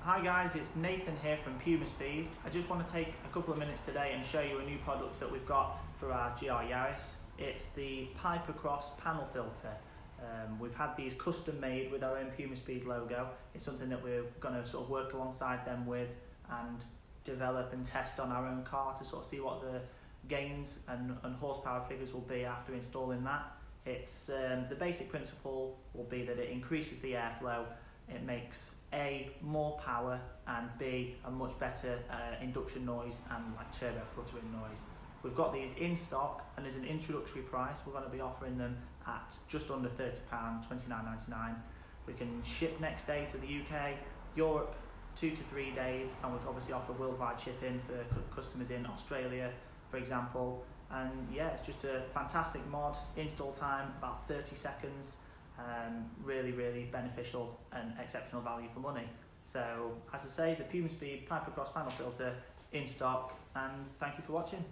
Hi guys, it's Nathan here from Pumaspeed. I just want to take a couple of minutes today and show you a new product that we've got for our GR Yaris. It's the Pipercross panel filter. We've had these custom made with our own Pumaspeed logo. It's something that we're going to sort of work alongside them with and develop and test on our own car to sort of see what the gains and horsepower figures will be after installing that. It's the basic principle will be that it increases the airflow. It makes A, more power, and B, a much better induction noise and like turbo fluttering noise. We've got these in stock, and as an introductory price we're going to be offering them at just under £30, £29.99. We can ship next day to the UK, Europe 2 to 3 days, and we obviously offer worldwide shipping for customers in Australia, for example. And yeah, it's just a fantastic mod. Install time about 30 seconds. Really beneficial and exceptional value for money. So as I say, the Pumaspeed Pipercross panel filter in stock, and thank you for watching.